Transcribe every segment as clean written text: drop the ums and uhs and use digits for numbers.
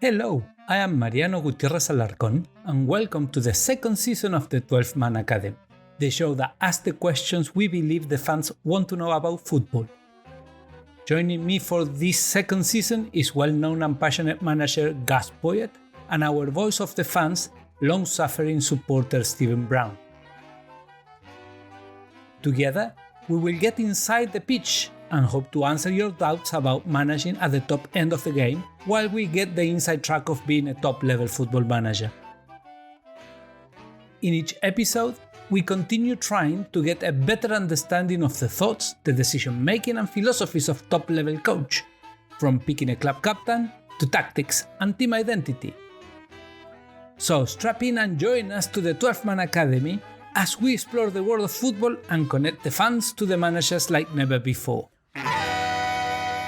Hello, I am Mariano Gutierrez Alarcón, and welcome to the second season of the 12th Man Academy, the show that asks the questions we believe the fans want to know about football. Joining me for this second season is well-known and passionate manager Gus Poyet and our voice of the fans, long-suffering supporter Steven Brown. Together, we will get inside the pitch and hope to answer your doubts about managing at the top end of the game while we get the inside track of being a top-level football manager. In each episode, we continue trying to get a better understanding of the thoughts, the decision-making and philosophies of top-level coach, from picking a club captain to tactics and team identity. So strap in and join us to the 12th Man Academy as we explore the world of football and connect the fans to the managers like never before.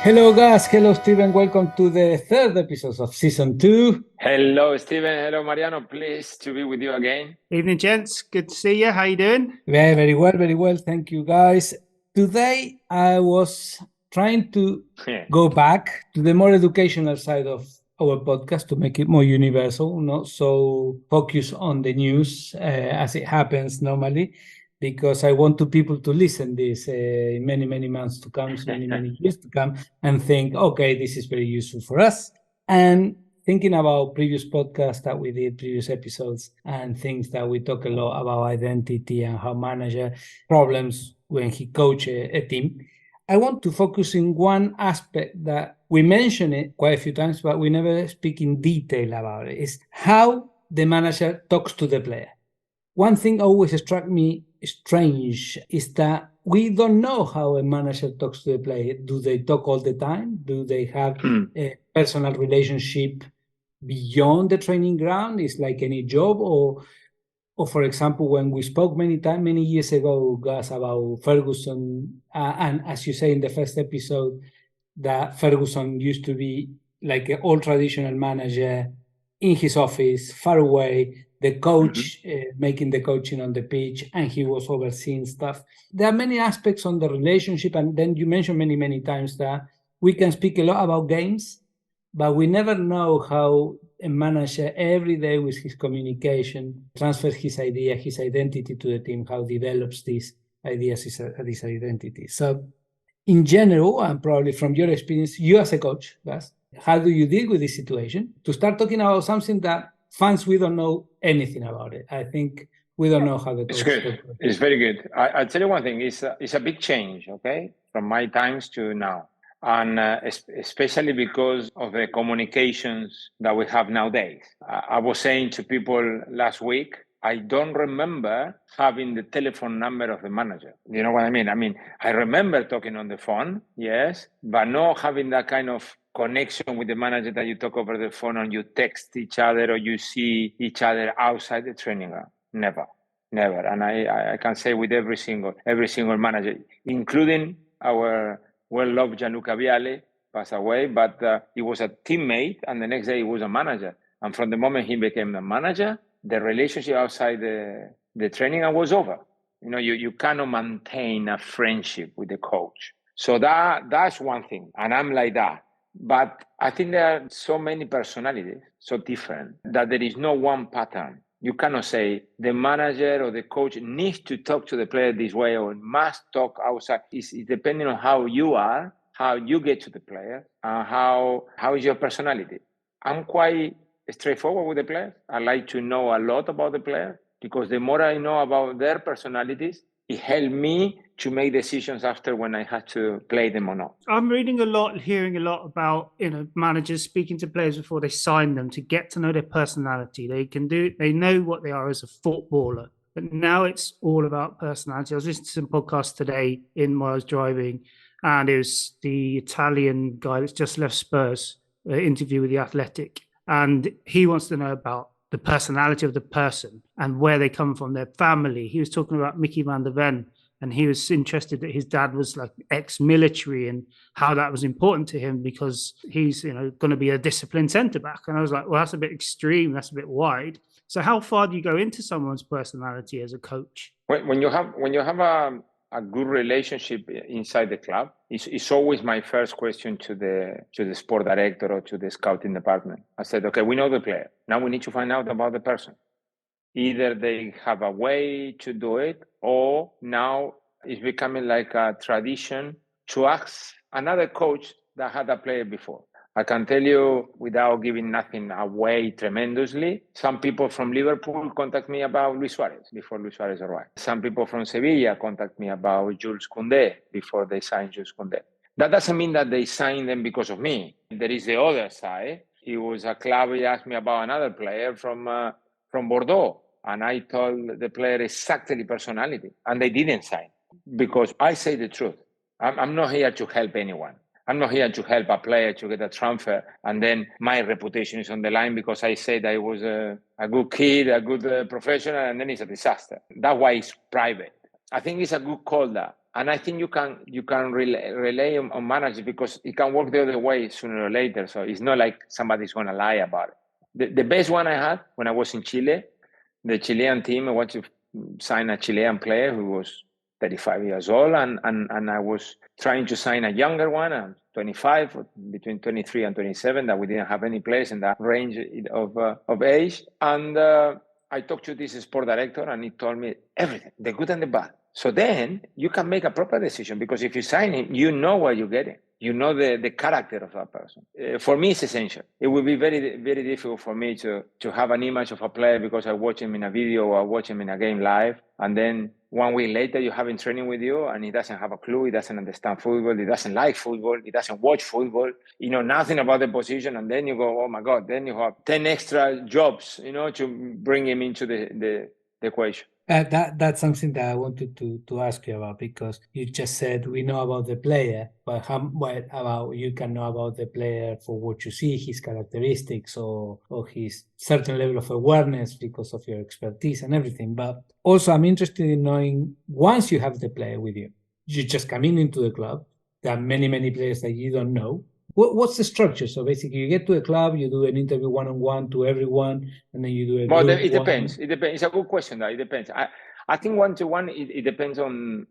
Hello Gus, hello Steven, welcome to the third episode of Season 2. Hello Steven, hello Mariano, pleased to be with you again. Evening gents, good to see you, how you doing? Very well, thank you guys. Today I was trying to go back to the more educational side of our podcast to make it more universal, not so focused on the news as it happens normally, because I want people to listen this many months to come, many years to come, and think, okay, this is very useful for us. And thinking about previous podcasts that we did, previous episodes, and things that we talk a lot about identity and how manager problems when he coach a team. I want to focus in one aspect that we mention it quite a few times, but we never speak in detail about it, is how the manager talks to the player. One thing always struck me strange is that we don't know how a manager talks to the player. Do they talk all the time? Do they have a personal relationship beyond the training ground? It's like any job, or for example, when we spoke many years ago, Gus, about Ferguson, and as you say in the first episode, that Ferguson used to be like an old traditional manager in his office, far away, the coach making the coaching on the pitch, and he was overseeing stuff. There are many aspects on the relationship, and then you mentioned many times that we can speak a lot about games, but we never know how a manager every day with his communication transfers his idea, his identity to the team, how develops these ideas, this identity. So in general, and probably from your experience, you as a coach, Gus, how do you deal with this situation? To start talking about something that fans, we don't know anything about it. I think we don't know how the coach. It's good. It's very good. I'll tell you one thing. It's a big change, okay, from my times to now. And especially because of the communications that we have nowadays. I was saying to people last week, I don't remember having the telephone number of the manager. You know what I mean? I remember talking on the phone, yes, but not having that kind of connection with the manager that you talk over the phone and you text each other or you see each other outside the training ground. Never. And I can say with every single manager, including our well-loved Gianluca Vialli, passed away, but he was a teammate and the next day he was a manager. And from the moment he became a manager, the relationship outside the training was over. You know, you cannot maintain a friendship with the coach. So that's one thing. And I'm like that. But I think there are so many personalities, so different, that there is no one pattern. You cannot say the manager or the coach needs to talk to the player this way or must talk outside. It's depending on how you are, how you get to the player, and how is your personality. I'm quite straightforward with the players. I like to know a lot about the player because the more I know about their personalities, it helped me to make decisions after when I had to play them or not. I'm reading a lot, hearing a lot about managers speaking to players before they sign them to get to know their personality. They know what they are as a footballer, but now it's all about personality. I was listening to some podcasts today while I was driving, and it was the Italian guy that's just left Spurs, interview with The Athletic, and he wants to know about the personality of the person and where they come from, their family. He was talking about Mickey van der Ven, and he was interested that his dad was like ex-military and how that was important to him because he's going to be a disciplined centre-back. And I was like, well, that's a bit extreme. That's a bit wide. So how far do you go into someone's personality as a coach? When you have a good relationship inside the club, it's always my first question to the sport director or to the scouting department. I said, okay, we know the player. Now we need to find out about the person. Either they have a way to do it, or now it's becoming like a tradition to ask another coach that had a player before. I can tell you, without giving nothing away tremendously, some people from Liverpool contact me about Luis Suarez before Luis Suarez arrived. Some people from Sevilla contact me about Jules Koundé before they signed Jules Koundé. That doesn't mean that they signed them because of me. There is the other side. It was a club, he asked me about another player from Bordeaux, and I told the player exactly personality, and they didn't sign, because I say the truth. I'm not here to help anyone. I'm not here to help a player to get a transfer, and then my reputation is on the line because I said I was a good kid, a good professional, and then it's a disaster. That's why it's private. I think it's a good call that. And I think you can rely on managers, because it can work the other way sooner or later. So it's not like somebody's going to lie about it. The best one I had when I was in Chile, the Chilean team, I wanted to sign a Chilean player who was 35 years old, and I was trying to sign a younger one, 25, between 23 and 27, that we didn't have any players in that range of age. And I talked to this sport director, and he told me everything, the good and the bad. So then you can make a proper decision, because if you sign him, you know what you're getting. You know the character of that person. For me, it's essential. It would be very, very difficult for me to have an image of a player because I watch him in a video or I watch him in a game live, and then 1 week later you have him training with you and he doesn't have a clue, he doesn't understand football, he doesn't like football, he doesn't watch football, you know nothing about the position, and then you go, oh my God, then you have 10 extra jobs, to bring him into the equation. That's something that I wanted to ask you about, because you just said we know about the player, but what about you can know about the player for what you see, his characteristics or his certain level of awareness because of your expertise and everything. But also I'm interested in knowing, once you have the player with you, you're just coming into the club, there are many players that you don't know. What's the structure? So basically, you get to a club, you do an interview one-on-one to everyone, and then you do a Well, group it depends. It depends. It's a good question, though. It depends. I think one-to-one, it depends on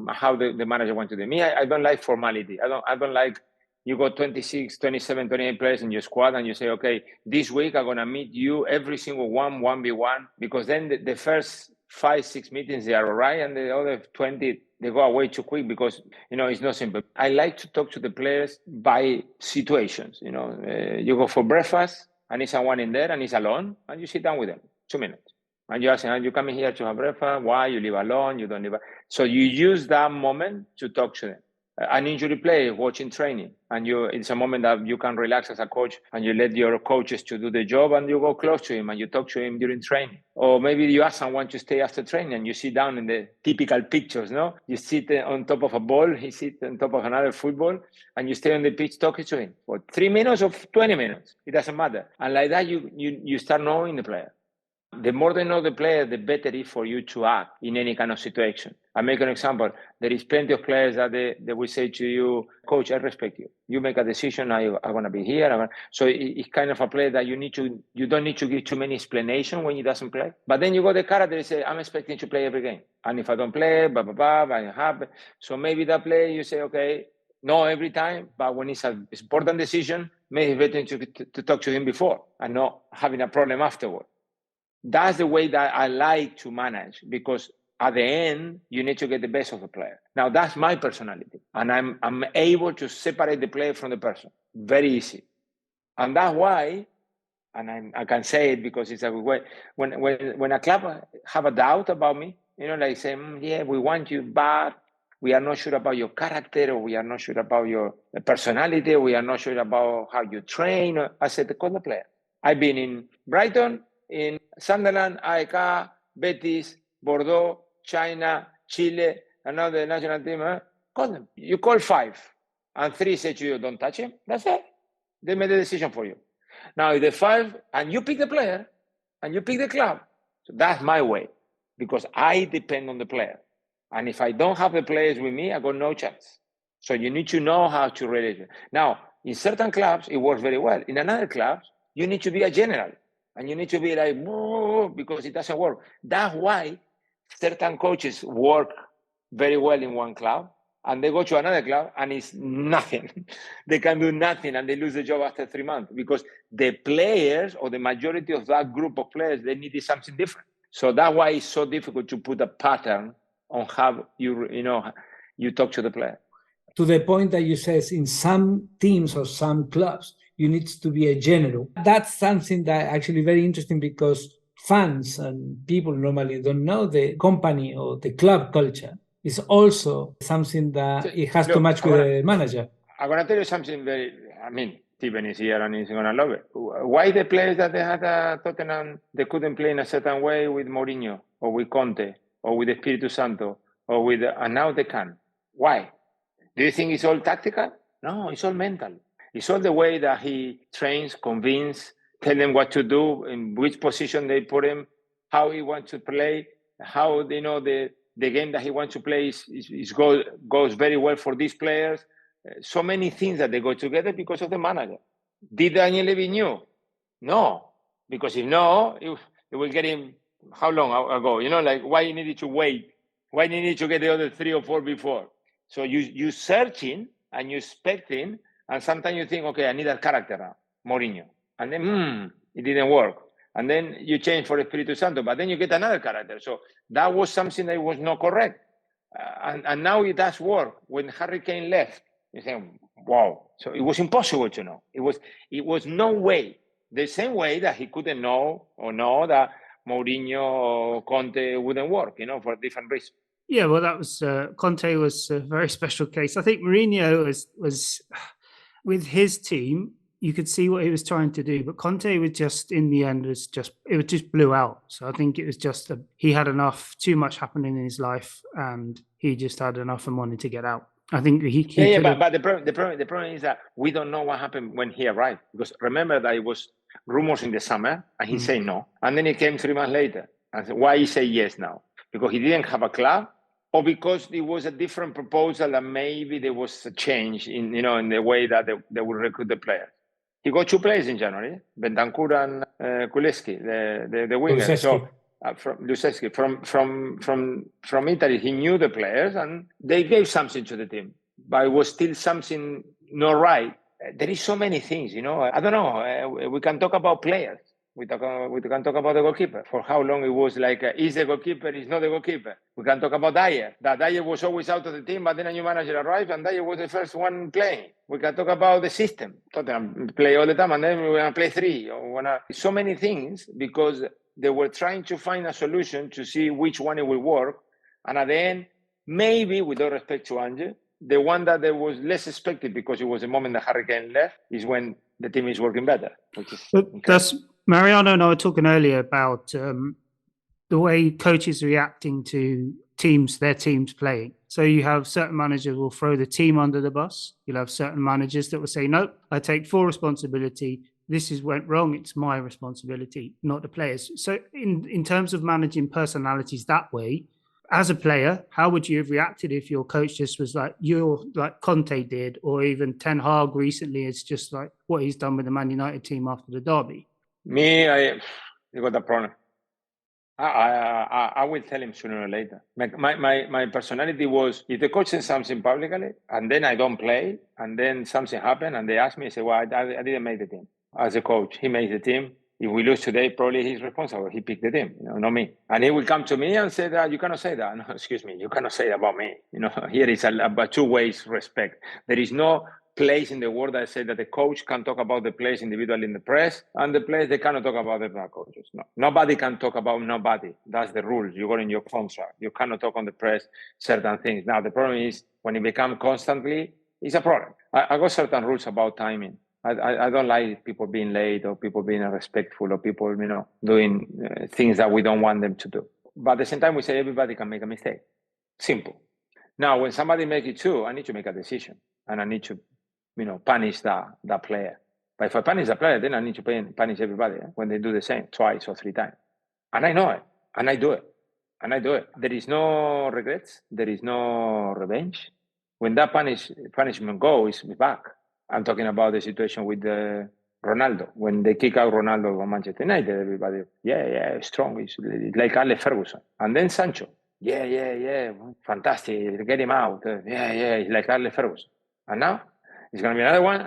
how the manager wants to do. Me, I don't like formality. I don't like you got 26, 27, 28 players in your squad, and you say, okay, this week I'm going to meet you, every single one, 1v1, because then the first 5-6 meetings, they are all right, and the other 20, they go away too quick, because, it's not simple. I like to talk to the players by situations. You go for breakfast, and it's someone in there, and he's alone, and you sit down with them, 2 minutes. And you ask him, are you coming here to have breakfast? Why? You live alone? You don't live alone? So you use that moment to talk to them. An injury player watching training, and it's a moment that you can relax as a coach, and you let your coaches to do the job, and you go close to him and you talk to him during training. Or maybe you ask someone to stay after training, and you sit down in the typical pictures, no? You sit on top of a ball, he sits on top of another football, and you stay on the pitch talking to him for 3 minutes or 20 minutes. It doesn't matter. And like that, you start knowing the player. The more they know the player, the better it is for you to act in any kind of situation. I make an example. There is plenty of players that they will say to you, coach, I respect you. You make a decision, I want to be here. So it's kind of a player that you don't need to give too many explanations when he doesn't play. But then you got the character that say, I'm expecting to play every game. And if I don't play, I'm happy. So maybe that player, you say, okay, no every time, but when it's an important decision, maybe it's better to talk to him before and not having a problem afterward. That's the way that I like to manage, because at the end, you need to get the best of the player. Now, that's my personality, and I'm able to separate the player from the person. Very easy. And that's why, and I can say it because it's a good way, when a club have a doubt about me, like say, yeah, we want you, but we are not sure about your character, or we are not sure about your personality, or we are not sure about how you train. I said, call the player. I've been in Brighton, in Sunderland, AEK, Betis, Bordeaux, China, Chile, another national team. Call them. You call 5, and 3 say to you, don't touch him. That's it. They made a decision for you. Now, if the 5, and you pick the player, and you pick the club, so that's my way, because I depend on the player. And if I don't have the players with me, I got no chance. So you need to know how to relate. Now, in certain clubs, it works very well. In another clubs, you need to be a general. And you need to be like, because it doesn't work. That's why certain coaches work very well in one club, and they go to another club and it's nothing. They can do nothing and they lose the job after 3 months because the players or the majority of that group of players, they needed something different. So that's why it's so difficult to put a pattern on how you talk to the player. To the point that you said, in some teams or some clubs, you need to be a general. That's something that actually very interesting because fans and people normally don't know the company or the club culture. It's also something that it has to match with the manager. I'm going to tell you something Steven is here and he's going to love it. Why the players that they had at Tottenham, they couldn't play in a certain way with Mourinho or with Conte or with Espiritu Santo and now they can? Why? Do you think it's all tactical? No, it's all mental. It's all the way that he trains, convince, tell them what to do, in which position they put him, how he wants to play, how the game that he wants to play goes very well for these players. So many things that they go together because of the manager. Did Daniel Levy knew? No, because if no, it will get him how long ago? Why you needed to wait? Why you need to get the other 3 or 4 before? So you searching and you expecting, and sometimes you think, okay, I need a character now, Mourinho. And then, it didn't work. And then you change for Espiritu Santo, but then you get another character. So that was something that was not correct. And now it does work. When Harry Kane left, you think, wow. So it was impossible to know. It was no way. The same way that he couldn't know that Mourinho or Conte wouldn't work, for different reasons. Yeah, well, that was Conte was a very special case. I think Mourinho was with his team. You could see what he was trying to do, but Conte was just in the end it just blew out. So I think it was just he had enough, too much happening in his life, and he just had enough and wanted to get out. I think but the problem is that we don't know what happened when he arrived, because remember that it was rumors in the summer and he said no, and then he came 3 months later and said, why he say yes now? Because he didn't have a club, or because it was a different proposal and maybe there was a change in the way that they would recruit the players. He got 2 players in January, Bentancur and Kuleski, the winger. So from Luseschi, from Italy, he knew the players and they gave something to the team, but it was still something not right. There is so many things, I don't know. We can talk about players. We can talk about the goalkeeper. For how long it was is the goalkeeper, is not the goalkeeper. We can talk about Dyer. That Dyer was always out of the team, but then a new manager arrived and Dyer was the first one playing. We can talk about the system. Tottenham play all the time and then we're going to play 3. So many things because they were trying to find a solution to see which one it will work. And at the end, maybe, with all respect to Ange, the one that there was less expected because it was the moment that Harry Kane left is when the team is working better. That's Mariano and I were talking earlier about the way coaches reacting to their teams playing. So you have certain managers will throw the team under the bus. You'll have certain managers that will say, no, I take full responsibility. This went wrong. It's my responsibility, not the players. So in terms of managing personalities that way, as a player, how would you have reacted if your coach just was like Conte did, or even Ten Hag recently is just like what he's done with the Man United team after the derby? You got a problem. I will tell him sooner or later. My personality was, if the coach says something publicly and then I don't play and then something happened and they ask me, I say, well, I didn't make the team. As a coach, he made the team. If we lose today, probably he's responsible. He picked the team, not me. And he will come to me and say that you cannot say that. No, excuse me, you cannot say that about me. Here is a 2 ways respect. There is no place in the world that says that the coach can talk about the players individually in the press, and the players, they cannot talk about the coaches. No, nobody can talk about nobody. That's the rules. You got in your contract. You cannot talk on the press certain things. Now the problem is when it becomes constantly, it's a problem. I got certain rules about timing. I don't like people being late or people being irrespectful or people, doing things that we don't want them to do. But at the same time, we say everybody can make a mistake. Simple. Now, when somebody makes it too, I need to make a decision and I need to, punish that player. But if I punish the player, then I need to punish everybody when they do the same 2 or 3 times. And I know it, and I do it. There is no regrets. There is no revenge. When that punishment goes, it's back. I'm talking about the situation with Ronaldo. When they kick out Ronaldo from Manchester United, everybody, strong. It's like Alex Ferguson. And then Sancho. Yeah, fantastic, get him out. Yeah, he's like Carlos Ferguson. And now he's going to be another one.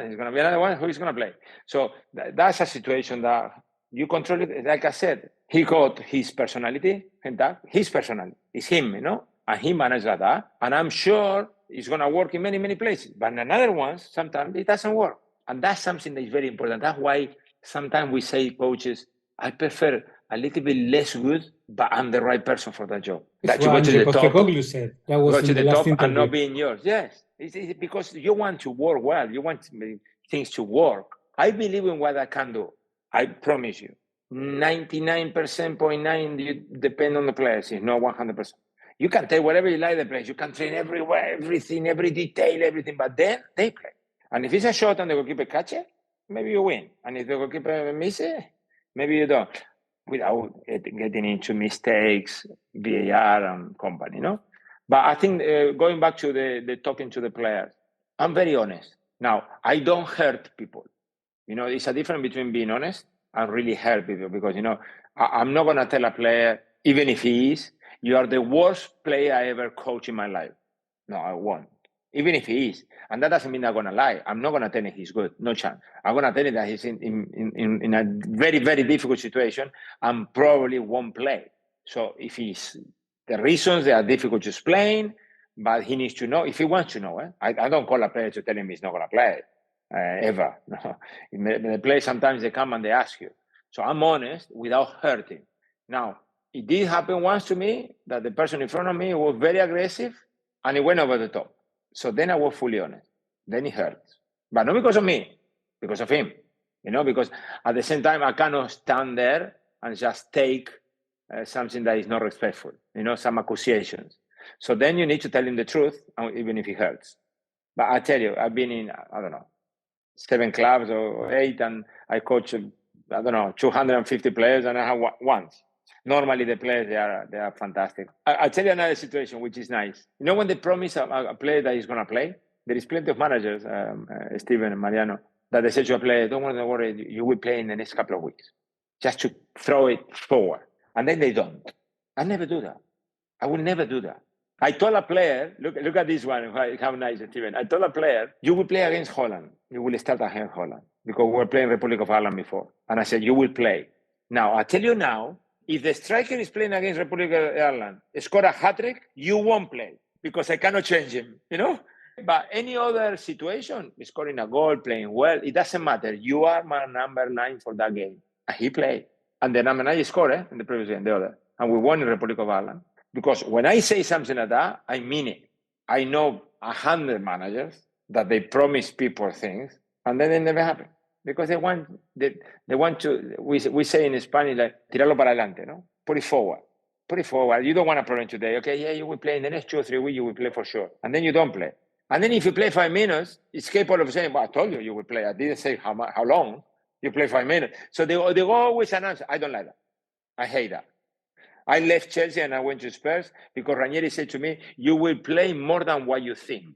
Who is going to play? So that's a situation that you control it. Like I said, he got his personality, and that his personality is him, and he managed that. And I'm sure it's going to work in many, many places. But in another ones, sometimes it doesn't work. And that's something that is very important. That's why sometimes we say, coaches, I prefer a little bit less good, but I'm the right person for that job. That's that you go to the top, said. That was go in to the the last top interview. and not being yours. Yes, it's because you want to work well. You want things to work. I believe in what I can do. I promise you, 99.9 you depend on the players. It's not 100%. You can take whatever you like the players. You can train everywhere, everything, every detail, everything. But then they play. And if it's a shot and the goalkeeper catch it, maybe you win. And if the goalkeeper misses it, maybe you don't. Without getting into mistakes, VAR and company, But I think going back to the talking to the players, I'm very honest. Now, I don't hurt people. It's a difference between being honest and really hurt people because, I'm not going to tell a player, even if he is, you are the worst player I ever coached in my life. No, I won't. Even if he is. And that doesn't mean I'm going to lie. I'm not going to tell him he's good. No chance. I'm going to tell him that he's in a very, very difficult situation and probably won't play. So if the reasons they are difficult to explain, but he needs to know, if he wants to know. I don't call a player to tell him he's not going to play ever. No. The players, sometimes they come and they ask you. So I'm honest without hurting. Now, it did happen once to me that the person in front of me was very aggressive and it went over the top. So then I was fully honest. Then it hurts. But not because of me, because of him. Because at the same time, I cannot stand there and just take something that is not respectful, some accusations. So then you need to tell him the truth, even if it hurts. But I tell you, I've been in, 7 clubs or 8, and I coach, 250 players, and I have once. Normally, the players, they are fantastic. I'll tell you another situation, which is nice. When they promise a player that he's going to play, there is plenty of managers, Steven and Mariano, that they say to a player, don't worry, you will play in the next couple of weeks. Just to throw it forward. And then they don't. I never do that. I will never do that. I told a player, look at this one, how nice, Steven. I told a player, you will play against Holland. You will start against Holland. Because we were playing Republic of Ireland before. And I said, you will play. Now, I tell you now, if the striker is playing against Republic of Ireland, score a hat-trick, you won't play. Because I cannot change him, But any other situation, scoring a goal, playing well, it doesn't matter. You are my number 9 for that game. And he played. And the number 9 scored in the previous game, the other. And we won in Republic of Ireland. Because when I say something like that, I mean it. I know 100 managers that they promise people things and then they never happen. Because they want to, we say in Spanish, like, tirarlo para adelante, Put it forward. Put it forward. You don't want a problem today. Okay, yeah, you will play in the next 2 or 3 weeks, you will play for sure. And then you don't play. And then if you play 5 minutes, it's capable of saying, well, I told you will play. I didn't say how long. You play 5 minutes. So they always announce. I don't like that. I hate that. I left Chelsea and I went to Spurs because Ranieri said to me, you will play more than what you think.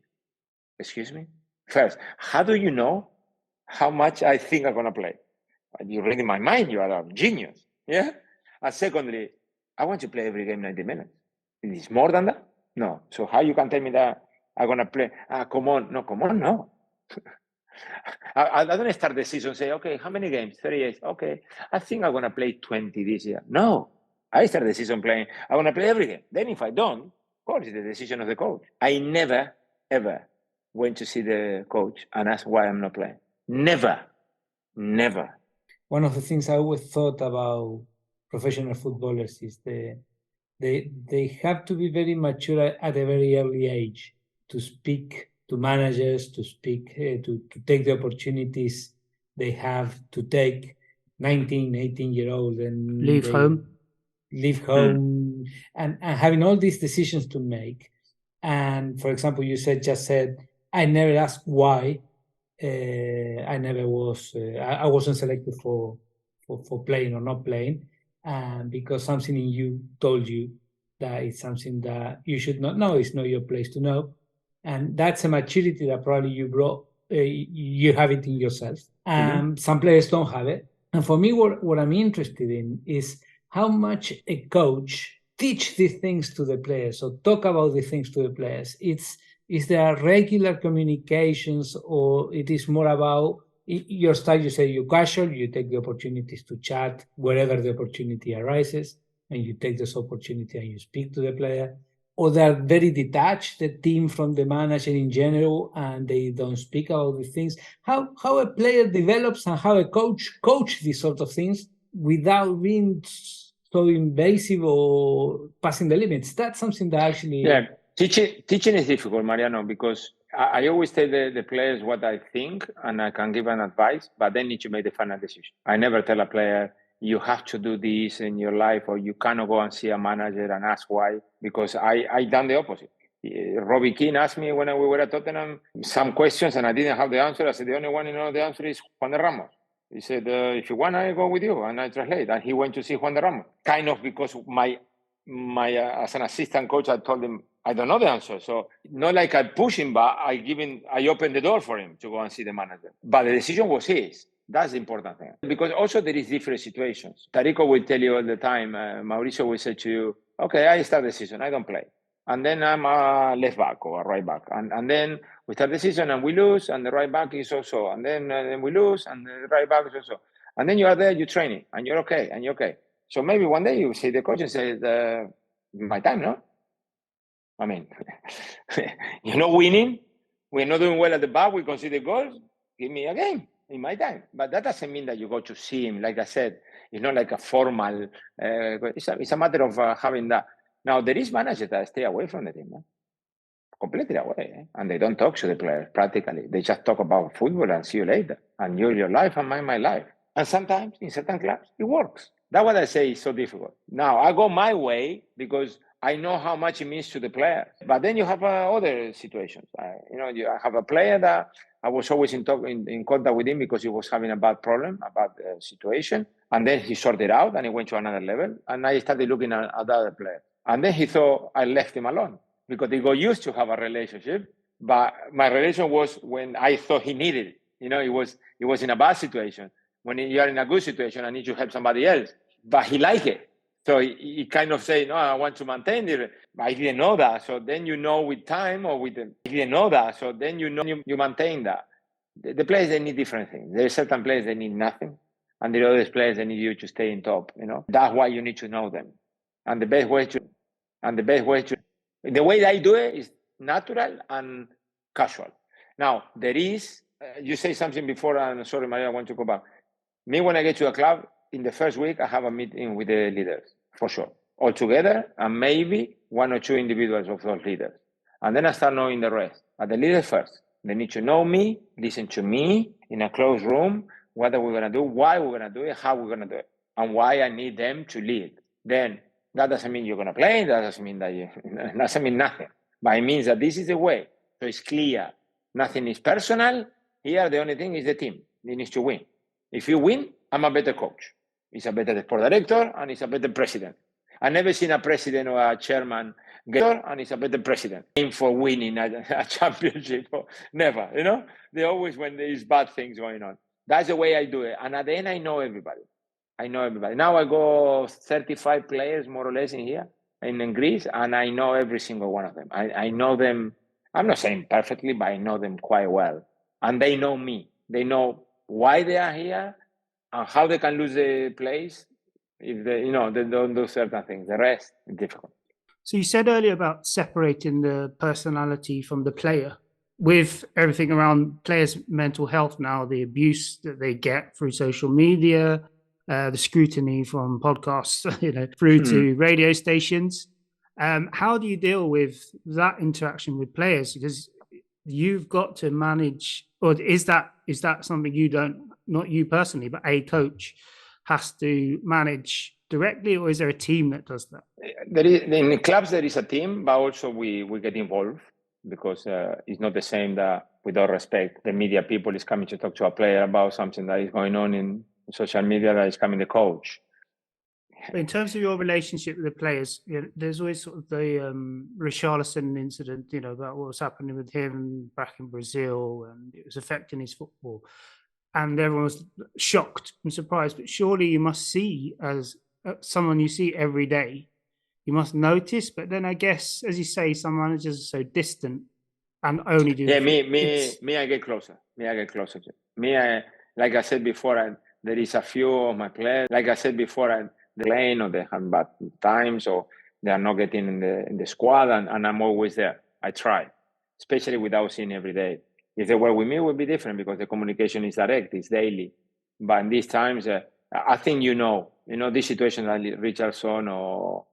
Excuse me? First, how do you know how much I think I'm going to play? You read in my mind, you are a genius. Yeah? And secondly, I want to play every game 90 minutes. It is more than that? No. So how you can tell me that I'm going to play? Come on. No. I don't start the season and say, okay, how many games? 38. Okay, I think I'm going to play 20 this year. No. I start the season playing. I want to play every game. Then if I don't, of course, it's the decision of the coach. I never, ever went to see the coach and ask why I'm not playing. Never. One of the things I always thought about professional footballers is they have to be very mature at a very early age to speak to managers, to speak, to take the opportunities they have to take. 19, 18-year-old and leave home and having all these decisions to make. And for example, you just said, I never asked why. I never was, I wasn't selected for playing or not playing. Because something in you told you that it's something that you should not know. It's not your place to know. And that's a maturity that probably you brought, you have it in yourself. Some players don't have it. And for me, what I'm interested in is how much a coach teach these things to the players or talk about the things to the players? Is there regular communications, or it is more about your style? You say you're casual, you take the opportunities to chat wherever the opportunity arises, and you take this opportunity and you speak to the player, or they're very detached, the team from the manager in general, and they don't speak about these things. How a player develops and how a coach these sort of things without being so invasive or passing the limits. That's something that actually... Yeah, teaching is difficult, Mariano, because I always tell the players what I think, and I can give an advice, but they need to make the final decision. I never tell a player, you have to do this in your life, or you cannot go and see a manager and ask why, because I done the opposite. Robbie Keane asked me when we were at Tottenham some questions, and I didn't have the answer. I said, the only one who knows the answer is Juan de Ramos. He said, if you want, I go with you, and I translate. And he went to see Juan de Ramos, kind of because my as an assistant coach, I told him, I don't know the answer. So not like I push him, but I opened the door for him to go and see the manager. But the decision was his. That's the important thing. Because also there is different situations. Tarico will tell you all the time, Mauricio will say to you, okay, I start the season, I don't play. And then I'm a left back or a right back. And then we start the season and we lose, and the right back is also. And then we lose, and the right back is also. And then you are there, you're training, and you're okay, and you're okay. So maybe one day you see the coach and say, my time, no? I mean, you're not winning. We're not doing well at the back. We concede goals. Give me a game in my time. But that doesn't mean that you go to see him. Like I said, it's not like a formal. It's a matter of having that. Now, there is managers that stay away from the team, completely away. And they don't talk to the players practically. They just talk about football and see you later. And you're your life and mine my life. And sometimes in certain clubs, it works. That's what I say is so difficult. Now, I go my way because I know how much it means to the player. But then you have other situations. I have a player that I was always in contact with him because he was having a bad problem, a bad situation. And then he sorted out and he went to another level. And I started looking at other players. And then he thought I left him alone because he got used to have a relationship. But my relation was when I thought he needed it. He was in a bad situation. When you are in a good situation, I need to help somebody else. But he liked it. So he kind of say, no, I want to maintain it. I didn't know that. So then with time I didn't know that. So then you maintain that. The players, they need different things. There are certain players that need nothing. And there are other players that need you to stay in top. That's why you need to know them. And the best way the way I do it is natural and casual. Now, there is, you say something before, and sorry, Maria, I want to go back. Me, when I get to a club, in the first week, I have a meeting with the leaders, for sure, all together, and maybe one or two individuals of those leaders. And then I start knowing the rest. But the leaders first. They need to know me, listen to me in a closed room, what are we going to do, why we're going to do it, how we're going to do it, and why I need them to lead. Then that doesn't mean you're going to play. That doesn't mean doesn't mean nothing. But it means that this is the way. So it's clear. Nothing is personal. Here, the only thing is the team. It needs to win. If you win, I'm a better coach. He's a better sport director, and he's a better president. I've never seen a president or a chairman get, and he's a better president. Aim for winning a championship. Never, They always, when there is bad things going on. That's the way I do it. And at the end, I know everybody. Now I go 35 players, more or less, in here, in Greece, and I know every single one of them. I know them. I'm not saying perfectly, but I know them quite well. And they know me. They know why they are here and how they can lose the place if they don't do certain things. The rest is difficult. So you said earlier about separating the personality from the player. With everything around players' mental health now, the abuse that they get through social media, the scrutiny from podcasts, through to radio stations. How do you deal with that interaction with players? Because you've got to manage, or is that something you don't, not you personally, but a coach has to manage directly, or is there a team that does that? In the clubs, there is a team, but also we get involved because it's not the same that, with all respect, the media people is coming to talk to a player about something that is going on in social media that is coming the coach. In terms of your relationship with the players, there's always sort of the Richarlison incident, about what was happening with him back in Brazil, and it was affecting his football. And everyone was shocked and surprised. But surely you must see, as someone you see every day, you must notice. But then I guess, as you say, some managers are so distant and only do. Yeah, me, I get closer. Like I said before, there is a few of my players. Like I said before, they're playing or they have bad times or they are not getting in the squad, and I'm always there. I try, especially without seeing every day. If they were with me, it would be different because the communication is direct, it's daily. But in these times, I think this situation like Richardson or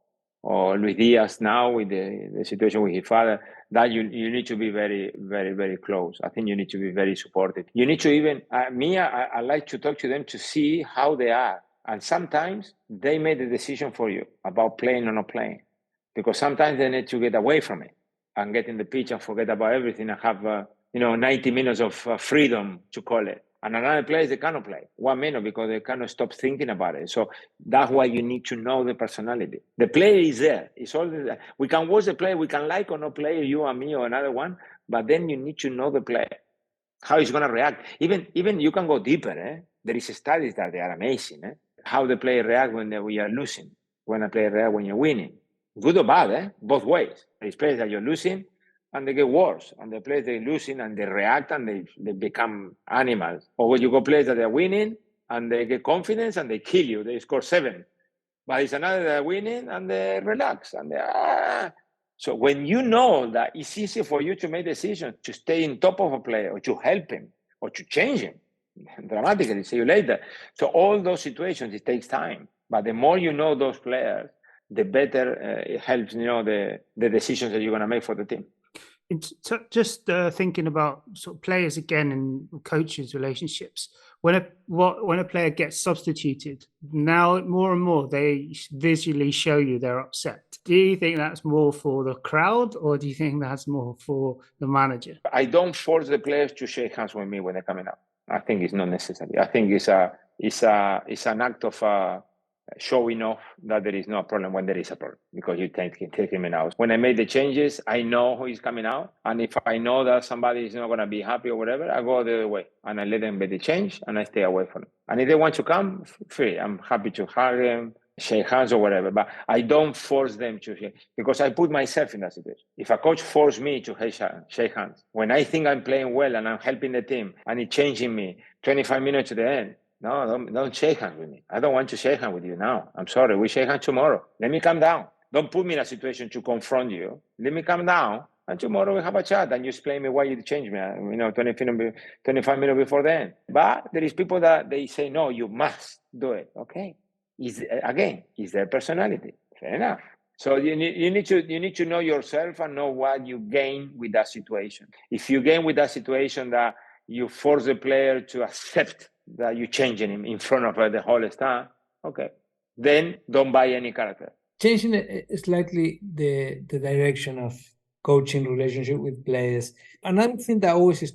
Luis Diaz now with the situation with his father, that you need to be very, very, very close. I think you need to be very supportive. You need to even, I like to talk to them to see how they are. And sometimes they made the decision for you about playing or not playing. Because sometimes they need to get away from it and get in the pitch and forget about everything and have, 90 minutes of freedom, to call it. And another place they cannot play 1 minute because they cannot stop thinking about it. So that's why you need to know the personality. The player is there. It's all there. We can watch the player. We can like or not play, you and me or another one. But then you need to know the player, how he's going to react. Even you can go deeper. There is studies that they are amazing. How the player react when we are losing, when a player react when you're winning. Good or bad, both ways. There is players that you're losing and they get worse. And the players they're losing and they react and they become animals. Or when you go players that they're winning and they get confidence and they kill you. They score 7. But it's another that are winning and they relax. And So when you know that it's easy for you to make decisions, to stay in top of a player or to help him or to change him dramatically, see you later. So all those situations, it takes time. But the more you know those players, the better it helps, the decisions that you're going to make for the team. Just thinking about sort of players again and coaches' relationships. When a player gets substituted, now more and more they visually show you they're upset. Do you think that's more for the crowd, or do you think that's more for the manager? I don't force the players to shake hands with me when they're coming up. I think it's not necessary. I think it's an act of showing off that there is no problem when there is a problem, because you take him out. When I make the changes, I know who is coming out. And if I know that somebody is not going to be happy or whatever, I go the other way and I let them make the change and I stay away from them. And if they want to come, free. I'm happy to hug them, shake hands or whatever, but I don't force them to shake, because I put myself in that situation. If a coach forced me to shake hands, when I think I'm playing well and I'm helping the team and it's changing me 25 minutes to the end, no, don't shake hands with me. I don't want to shake hands with you now. I'm sorry. We shake hands tomorrow. Let me calm down. Don't put me in a situation to confront you. Let me calm down. And tomorrow we have a chat and you explain me why you changed me, 25 minutes before then. But there is people that they say, no, you must do it. Okay. Is their personality. Fair enough. So you need to know yourself and know what you gain with that situation. If you gain with that situation that you force the player to accept that you're changing him in front of the whole staff, okay, then don't buy any character. Changing slightly the direction of coaching relationship with players. Another thing that always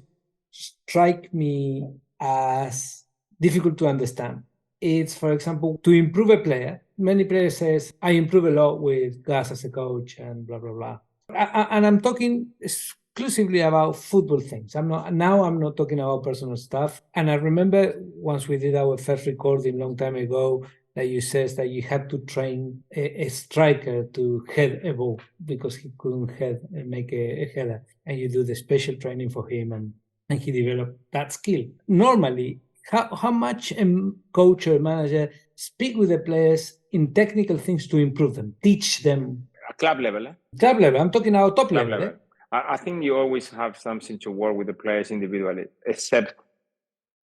strike me as difficult to understand, it's, for example, to improve a player. Many players says, I improve a lot with Gus as a coach and blah, blah, blah. And I'm talking exclusively about football things. I'm not talking about personal stuff. And I remember once we did our first recording a long time ago that you said that you had to train a striker to head a ball because he couldn't make a header. And you do the special training for him and he developed that skill. Normally, how much a coach or manager speak with the players in technical things to improve them, teach them? Club level. Club level. I'm talking about top level. I think you always have something to work with the players individually, except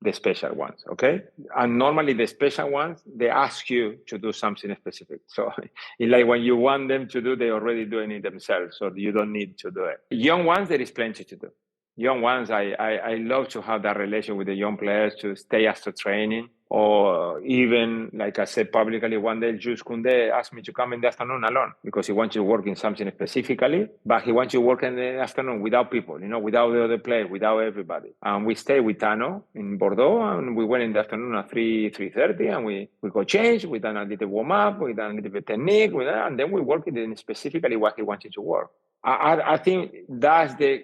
the special ones, okay? And normally the special ones, they ask you to do something specific. So it's like when you want them to do, they're already doing it themselves, so you don't need to do it. Young ones, there is plenty to do. Young ones, I love to have that relation with the young players, to stay after training, or even, like I said publicly, one day Jules Koundé asked me to come in the afternoon alone because he wants to work in something specifically, but he wants to work in the afternoon without people, without the other players, without everybody. And we stayed with Tano in Bordeaux, and we went in the afternoon at 3:30, and we got changed, we done a little warm-up, we done a little bit technique, and then we worked in specifically what he wanted to work. I think that's the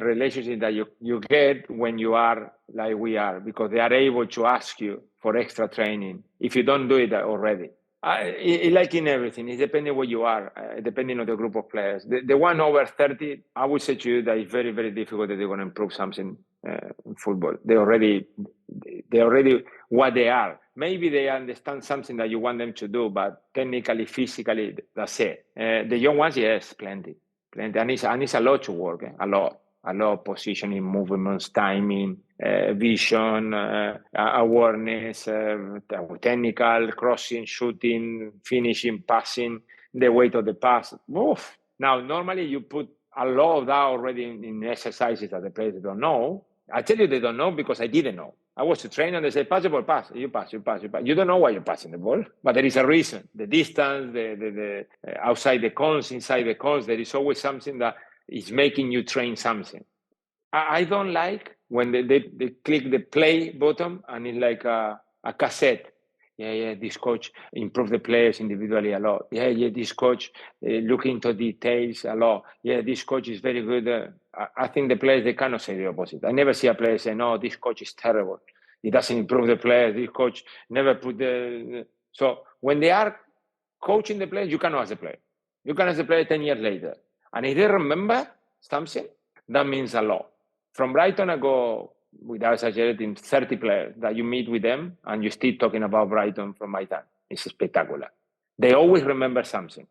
relationship that you get when you are like we are, because they are able to ask you for extra training if you don't do it already. Like in everything, it's depending where you are, depending on the group of players. The one over 30, I would say to you that it's very, very difficult that they're going to improve something in football. They already what they are. Maybe they understand something that you want them to do, but technically, physically, that's it. The young ones, yes, plenty. And it's a lot to work, a lot of positioning, movements, timing, vision, awareness, technical, crossing, shooting, finishing, passing, the weight of the pass. Oof. Now, normally you put a lot of that already in exercises that the players don't know. I tell you they don't know because I didn't know. I was to train and they say, pass the ball, pass. You pass. You don't know why you're passing the ball, but there is a reason. The distance, the outside the cones, inside the cones, there is always something that is making you train something. I don't like when they click the play button and it's like a cassette. Yeah, this coach improved the players individually a lot. Yeah, this coach look into details a lot. Yeah, this coach is very good. I think the players, they cannot say the opposite. I never see a player say, no, this coach is terrible. He doesn't improve the players. This coach never put the... So when they are coaching the players, you cannot ask the player. You can ask the player 10 years later. And if they remember something, that means a lot. From Brighton, I go, without exaggerating, 30 players that you meet with them and you still talking about Brighton from my time. It's spectacular. They always remember something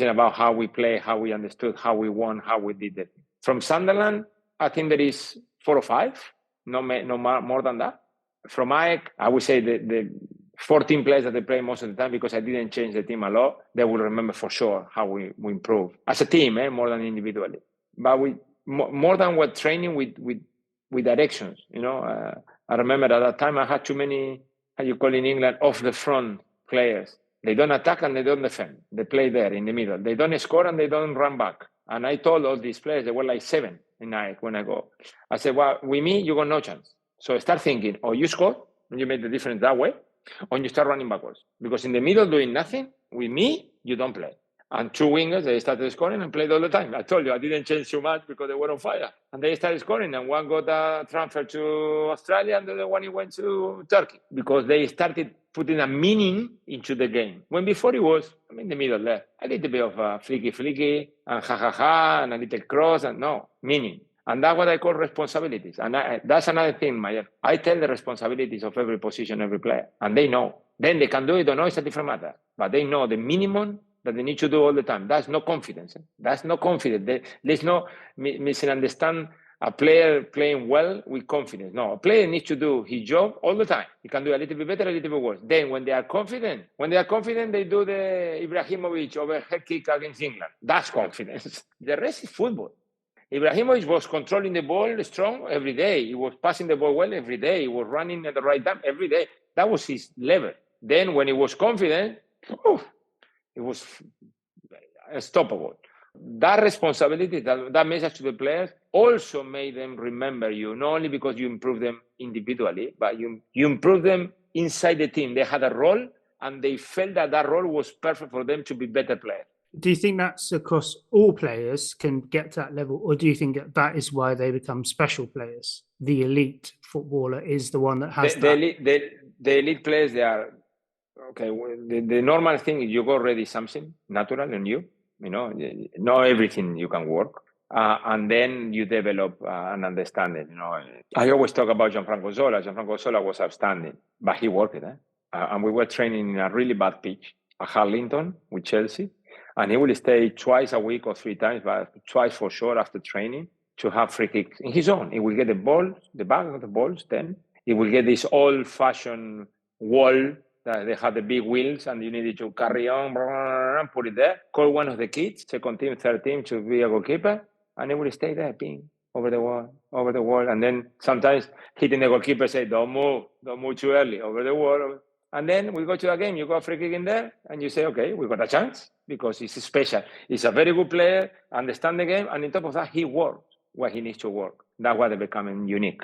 about how we play, how we understood, how we won, how we did it. From Sunderland, I think there is 4 or 5, no more than that. From Ajax, I would say the 14 players that they play most of the time, because I didn't change the team a lot, they will remember for sure how we improve. As a team, more than individually. But we more than what training with directions, I remember at that time I had too many, how you call in England, off the front players. They don't attack and they don't defend. They play there in the middle. They don't score and they don't run back. And I told all these players, they were like 7 in night when I go. I said, well, with me, you got no chance. So start thinking, or you score, and you make the difference that way, or you start running backwards. Because in the middle doing nothing, with me, you don't play. And 2 wingers, they started scoring and played all the time. I told you, I didn't change too much because they were on fire. And they started scoring, and one got a transfer to Australia, and the other one he went to Turkey. Because they started putting a meaning into the game. When before it was, I'm in the middle there. A little bit of flicky, and ha, and a little cross, and no, meaning. And that's what I call responsibilities. And that's another thing, Mayer. I tell the responsibilities of every position, every player. And they know. Then they can do it or not, it's a different matter. But they know the minimum that they need to do all the time. That's no confidence. That's no confidence. There's no misunderstand a player playing well with confidence. No, a player needs to do his job all the time. He can do a little bit better, a little bit worse. Then when they are confident, they do the Ibrahimovic overhead kick against England. That's confidence. The rest is football. Ibrahimovic was controlling the ball strong every day. He was passing the ball well every day. He was running at the right time every day. That was his level. Then when he was confident, it was unstoppable. That responsibility, that message to the players also made them remember you, not only because you improve them individually, but you improve them inside the team. They had a role and they felt that role was perfect for them to be better players. Do you think that's across all players can get to that level, or do you think that is why they become special players? The elite footballer is the one that has the elite players, they are... Okay, the normal thing is you go already something natural in you, not everything you can work. And then you develop an understanding, I always talk about Gianfranco Zola. Gianfranco Zola was outstanding, but he worked it. And we were training in a really bad pitch at Harlington with Chelsea. And he will stay twice a week or 3 times, but twice for sure after training to have free kicks in his own. He will get the ball, the back of the balls, then he will get this old-fashioned wall that they had the big wheels and you needed to carry on, put it there, call one of the kids, second team, third team to be a goalkeeper, and he will stay there, ping, over the wall. And then sometimes hitting the goalkeeper, say, don't move too early, over the wall. And then we go to the game, you got a free kick in there, and you say, okay, we got a chance, because he's special. He's a very good player, understand the game, and on top of that, he works what he needs to work. That's why they become a unique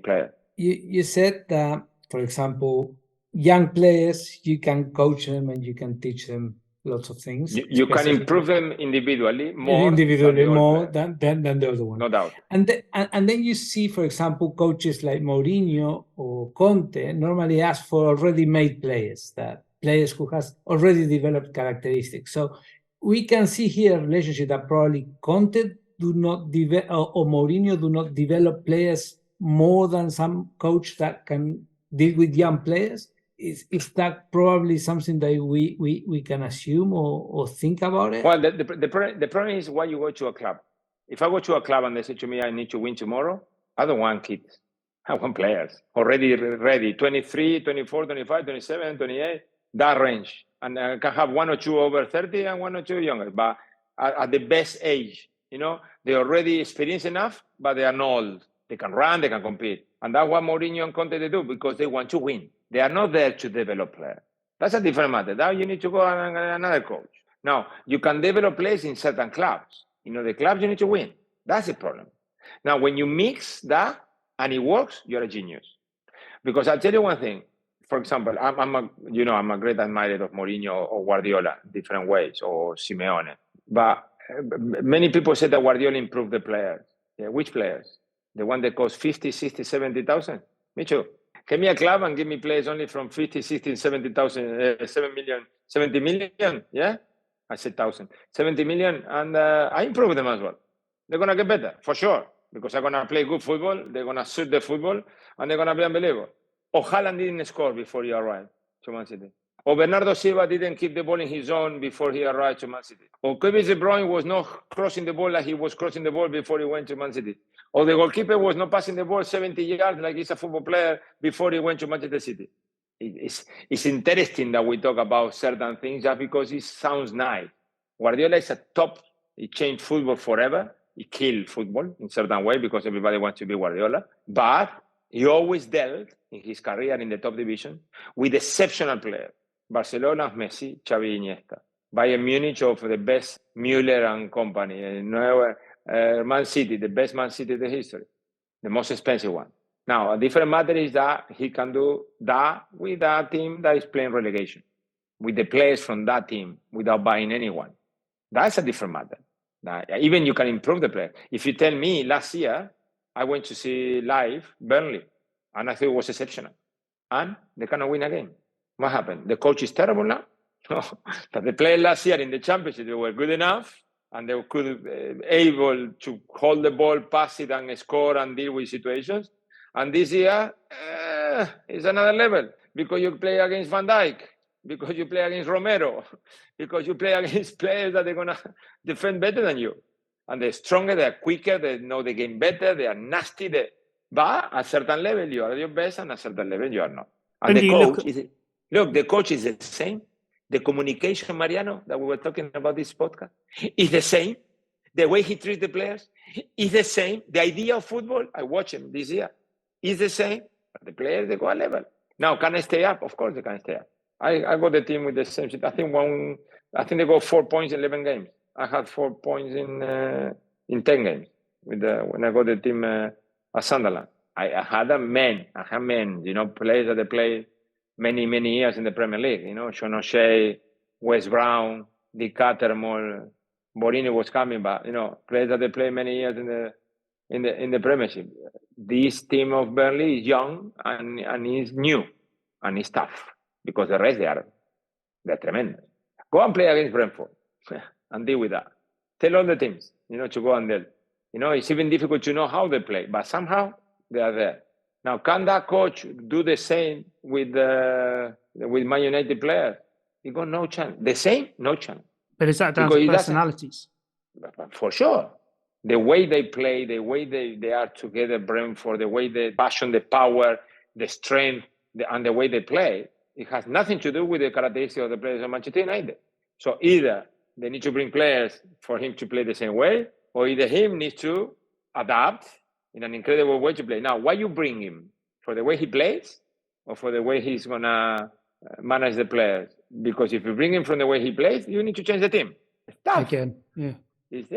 player. You said that, for example, young players, you can coach them and you can teach them lots of things. You can improve them individually more than the other one. No doubt. And then you see, for example, coaches like Mourinho or Conte normally ask for already made players that players who has already developed characteristics. So we can see here a relationship that probably Conte do not develop, or Mourinho do not develop players more than some coach that can deal with young players. Is that probably something that we can assume or think about it? Well, the problem is why you go to a club. If I go to a club and they say to me, I need to win tomorrow, I don't want kids. I want players already ready, 23, 24, 25, 27, 28, that range. And I can have one or two over 30 and one or two younger, but at the best age, they're already experienced enough, but they are not old. They can run, they can compete. And that's what Mourinho and Conte they do, because they want to win. They are not there to develop players. That's a different matter. Now you need to go and another coach. Now, you can develop players in certain clubs. The clubs you need to win. That's the problem. Now, when you mix that and it works, you're a genius. Because I'll tell you one thing. For example, I'm a great admirer of Mourinho or Guardiola, different ways, or Simeone. But many people say that Guardiola improved the players. Yeah, which players? The one that costs 50, 60, 70,000? Me too. Give me a club and give me players only from 50, 60, 70,000, 70 million, yeah? I said 1,000. 70 million, and I improve them as well. They're going to get better, for sure, because they're going to play good football, they're going to suit the football, and they're going to be unbelievable. Or Haaland didn't score before he arrived to Man City. Or Bernardo Silva didn't keep the ball in his zone before he arrived to Man City. Or Kevin De Bruyne was not crossing the ball like he was crossing the ball before he went to Man City. Or the goalkeeper was not passing the ball 70 yards like he's a football player before he went to Manchester City. It's interesting that we talk about certain things just because it sounds nice. Guardiola is a top. He changed football forever. He killed football in a certain way because everybody wants to be Guardiola. But he always dealt in his career in the top division with exceptional players. Barcelona, Messi, Xavi, Iniesta. Bayern Munich of the best Müller and company. Man City, the best Man City in the history. The most expensive one. Now, a different matter is that he can do that with a team that is playing relegation, with the players from that team without buying anyone. That's a different matter. Now, even you can improve the player. If you tell me last year, I went to see live Burnley, and I thought it was exceptional. And they cannot win again. What happened? The coach is terrible now? No. But the players last year in the championship, they were good enough, and they could be able to hold the ball, pass it, and score and deal with situations. And this year, it's another level because you play against Van Dijk, because you play against Romero, because you play against players that they're going to defend better than you. And they're stronger, they're quicker, they know the game better, they are nasty. But at a certain level, you are at your best, and at a certain level, you are not. And the coach the coach is the same. The communication, Mariano, that we were talking about this podcast, is the same. The way he treats the players is the same. The idea of football, I watched him this year, is the same. But the players, they go a level. Now, can I stay up? Of course they can stay up. I got the team with the same. I think they got 4 points in 11 games. I had 4 points in 10 games when I got the team at Sunderland. I had men, players that they play many, many years in the Premier League. Sean O'Shea, Wes Brown, Dick Cattermole, Borini was coming, but players that they play many years in the Premiership. This team of Burnley is young and is new and is tough because the rest they're tremendous. Go and play against Brentford and deal with that. Tell all the teams, to go and deal. It's even difficult to know how they play, but somehow they are there. Now, can that coach do the same with Man United players? He got no chance. The same, no chance. But is that down to personalities? For sure. The way they play, the way they are together, Brentford, the way the passion, the power, the strength, and the way they play, it has nothing to do with the characteristics of the players of Manchester United. So either they need to bring players for him to play the same way, or either him needs to adapt in an incredible way to play. Now, why you bring him? For the way he plays, or for the way he's going to manage the players? Because if you bring him from the way he plays, you need to change the team. It's tough. Again, yeah. It's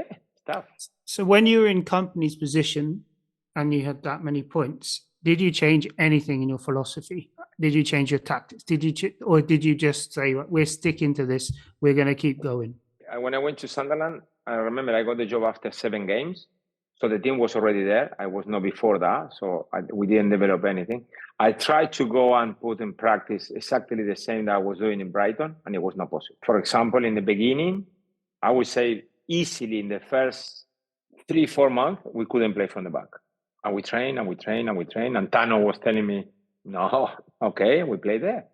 tough. So when you were in company's position and you had that many points, did you change anything in your philosophy? Did you change your tactics? Or did you just say, we're sticking to this, we're going to keep going? When I went to Sunderland, I remember I got the job after 7 games. So the team was already there. I was not before that, so we didn't develop anything. I tried to go and put in practice exactly the same that I was doing in Brighton, and it was not possible. For example, in the beginning, I would say easily in the first 3-4 months, we couldn't play from the back. And we train and we train and we train. And Tano was telling me, no, okay, we play there.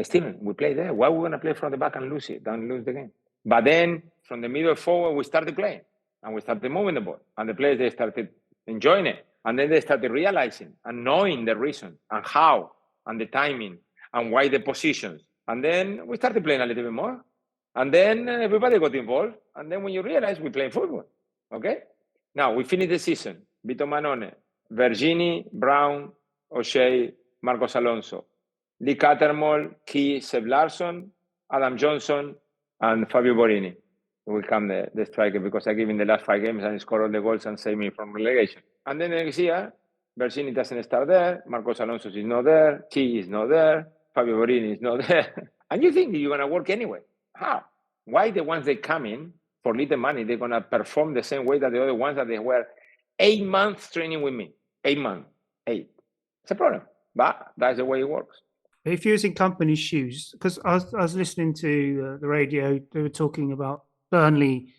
Steven, we play there. Why are we going to play from the back and lose it, don't lose the game? But then from the middle forward, we started playing. And we started moving the ball. And the players, they started enjoying it. And then they started realizing and knowing the reason and how and the timing and why the positions. And then we started playing a little bit more. And then everybody got involved. And then when you realize, we play football. Okay? Now, we finished the season. Vito Manone, Vergini, Brown, O'Shea, Marcos Alonso, Lee Cattermole, Key, Seb Larsson, Adam Johnson, and Fabio Borini will come the striker, because I gave him the last 5 games and he scored all the goals and saved me from relegation. And then next year, Vergini doesn't start there, Marcos Alonso is not there, Key is not there, Fabio Borini is not there. And you think you're going to work anyway. How? Why the ones that come in for little money, they're going to perform the same way that the other ones that they were 8 months training with me? 8 months. 8. It's a problem. But that's the way it works. If you was in company's shoes, because I was listening to the radio, they were talking about Burnley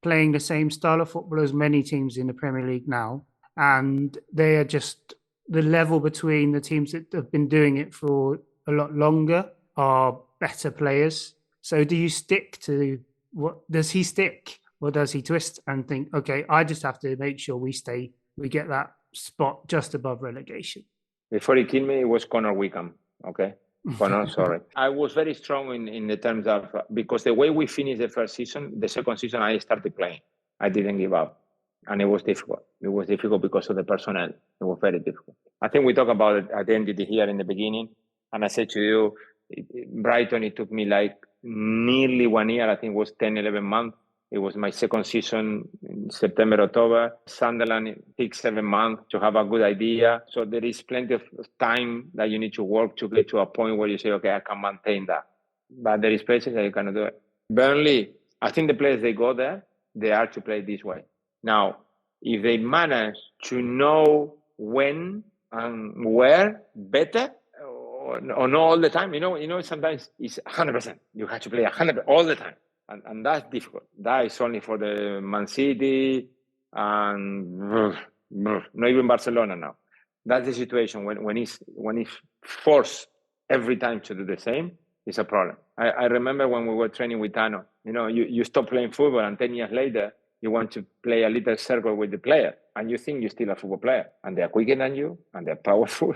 playing the same style of football as many teams in the Premier League now. And they are just, the level between the teams that have been doing it for a lot longer are better players. So do you stick to, what does he stick, or does he twist and think, okay, I just have to make sure we get that spot just above relegation? Before he killed me, it was Connor Wickham. Okay. Connor, sorry. I was very strong in the terms of, because the way we finished the first season, the second season, I started playing. I didn't give up. And it was difficult. It was difficult because of the personnel. It was very difficult. I think we talked about identity here in the beginning. And I said to you, Brighton, it took me like nearly 1 year. I think it was 10, 11 months. It was my second season in September, October. Sunderland, it takes 7 months to have a good idea. So there is plenty of time that you need to work to get to a point where you say, okay, I can maintain that. But there is places that you cannot do it. Burnley, I think the players, they go there, they are to play this way. Now, if they manage to know when and where better, or not all the time, you know, sometimes it's 100%. You have to play 100% all the time. And that's difficult. That is only for the Man City and not even Barcelona now. That's the situation when it's forced every time to do the same. It's a problem. I remember when we were training with Tano. You stop playing football, and 10 years later you want to play a little circle with the player, and you think you're still a football player, and they're quicker than you, and they're powerful,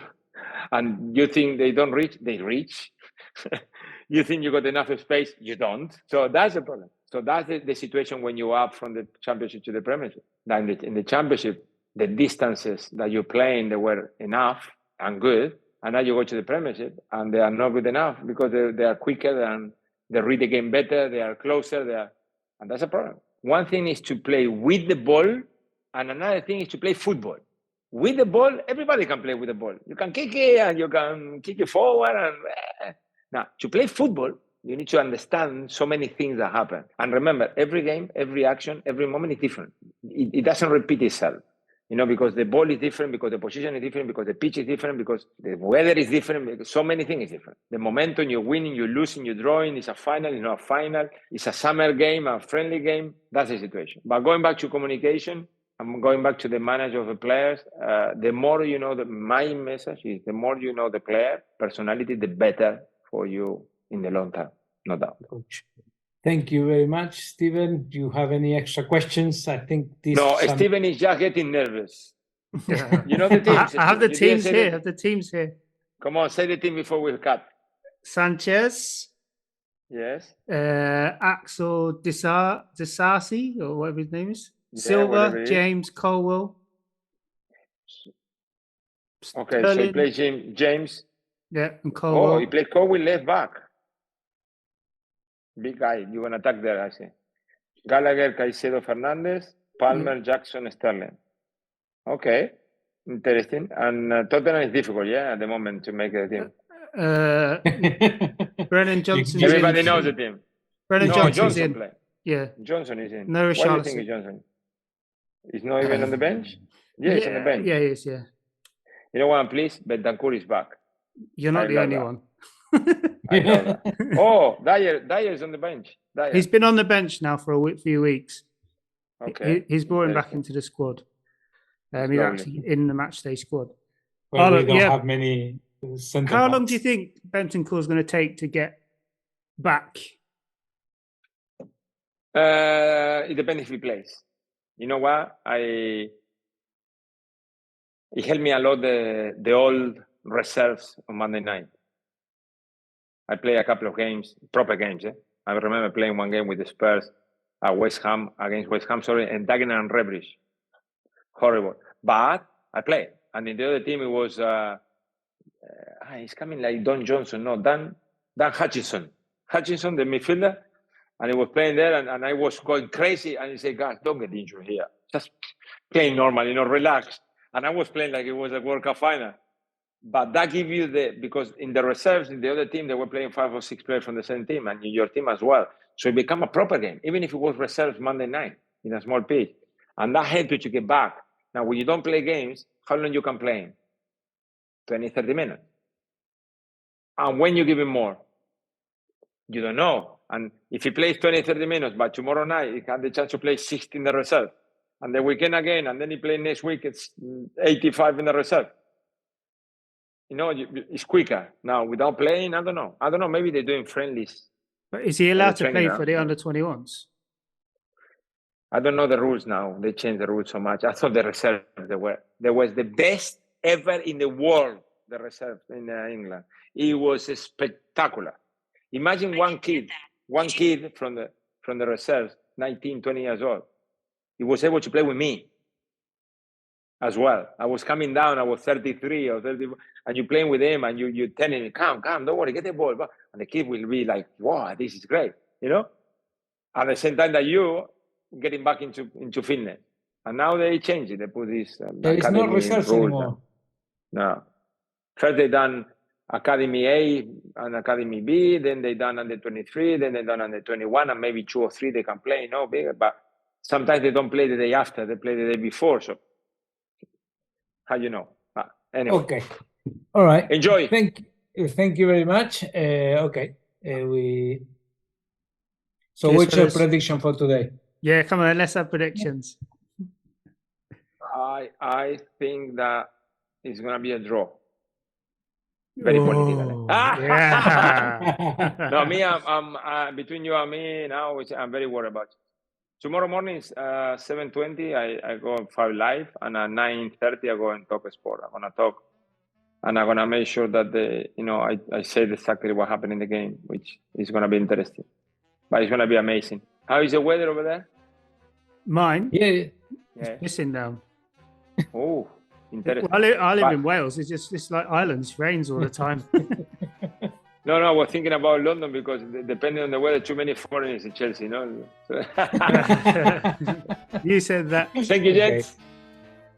and you think they don't reach, they reach. You think you got enough space, you don't. So that's the problem. So that's the situation when you are up from the Championship to the Premiership. Now in the Championship, the distances that you're playing, they were enough and good. And now you go to the Premiership and they are not good enough because they are quicker and they read the game better, they are closer, and that's a problem. One thing is to play with the ball, and another thing is to play football. With the ball, everybody can play with the ball. You can kick it and you can kick it forward. Now, to play football, you need to understand so many things that happen. And remember, every game, every action, every moment is different. It doesn't repeat itself. Because the ball is different, because the position is different, because the pitch is different, because the weather is different, because so many things are different. The momentum, you're winning, you're losing, you're drawing, it's a final, it's not a final, it's a summer game, a friendly game. That's the situation. But going back to communication, I'm going back to the manager of the players. The more you know, my message is the more you know the player personality, the better for you in the long term, no doubt. Coach. Thank you very much, Steven. Do you have any extra questions? I think this. No, Steven is just getting nervous. You know the teams. I have the teams here. I have the teams here. Come on, say the team before we cut. Sanchez. Yes. Axel Disasi, or whatever his name is. Silva, James, Colwell. Okay, Sterling. So he plays James. Yeah, and Colwell. Oh, he played Colwell left back. Big guy. You want to attack there, I see. Gallagher, Caicedo, Fernandez, Palmer, Jackson, Sterling. Okay, interesting. And Tottenham is difficult, at the moment to make the team. Brennan Johnson. Everybody knows the team. Brennan Johnson is in. Play. Yeah. Johnson is in. No, Why do you think Johnson? He's not even on the bench? Yeah, he's on the bench. Yeah, he is, yeah. You know what, I'm pleased? Bentancur is back. You're not I the love only that. one. I love that. Oh, Dyer's on the bench. Dyer. He's been on the bench now for a few weeks. Okay. He's brought him back Interesting. into the squad. That's He's lovely. actually in the matchday squad. Well, we don't yeah. have many center How long backs. do you think Bentancur is going to take to get back? It depends if he plays. You know what? It helped me a lot, the old reserves on Monday night. I played a couple of games, proper games. I remember playing one game with the Spurs at against West Ham, and Dagenham and Redbridge. Horrible. But I played. And in the other team, it was, he's coming like Don Johnson, no, Dan Hutchinson. Hutchinson, the midfielder. And he was playing there, and I was going crazy. And he said, guys, don't get injured here. Just play normal, relax. And I was playing like it was a World Cup final. But that gives you because in the reserves, in the other team, they were playing 5 or 6 players from the same team, and in your team as well. So it became a proper game, even if it was reserves Monday night in a small pitch. And that helped you to get back. Now, when you don't play games, how long you can play? 20, 30 minutes. And when you give him more, you don't know. And if he plays 20, 30 minutes, but tomorrow night, he has the chance to play 60 in the reserve. And the weekend again, and then he plays next week, it's 85 in the reserve. It's quicker. Now, without playing, I don't know. Maybe they're doing friendlies. But is he allowed to play now for the under-21s? I don't know the rules now. They changed the rules so much. I thought the reserves, there was the best ever in the world, the reserve in England. It was spectacular. Imagine one kid from the reserves, 19, 20 years old. He was able to play with me as well. I was coming down, I was 33 or 34, and you're playing with him, and you're telling him, come, don't worry, get the ball. And the kid will be like, wow, this is great, At the same time that you getting back into fitness. And now they change it. They put this there is no reserves anymore. No. First they done Academy A and Academy B, then they done under 23, then they done under 21, and maybe 2 or 3 they can play, bigger. But sometimes they don't play the day after, they play the day before. So how you know? Anyway. Okay. All right. Enjoy. Thank you very much. Okay. So Cheers, what's your fellas. prediction for today? Yeah, come on, let's have predictions. I think that it's gonna be a draw. Very political. Yeah. No, me, I'm between you and me now. I'm very worried about it. Tomorrow morning is 7:20. I go on 5 Live, and at 9:30 I go and talk sport. I'm gonna talk, and I'm gonna make sure that I say exactly what happened in the game, which is gonna be interesting. But it's gonna be amazing. How is the weather over there? Mine? Yeah. Yeah. Pissing down. Oh, interesting. Well, I live in Wales. It's like islands, rains all the time. No, I was thinking about London because depending on the weather, too many foreigners in Chelsea, You said that. Thank you, gents. Okay.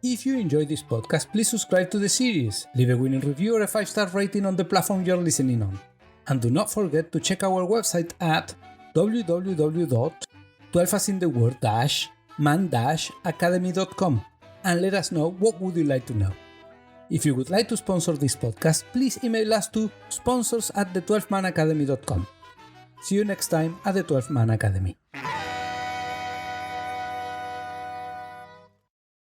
If you enjoyed this podcast, please subscribe to the series, leave a winning review or a 5-star rating on the platform you're listening on. And do not forget to check our website at www.12asintheword-man-academy.com and let us know what would you like to know. If you would like to sponsor this podcast, please email us to sponsors@the12manacademy.com. See you next time at the 12 Man Academy.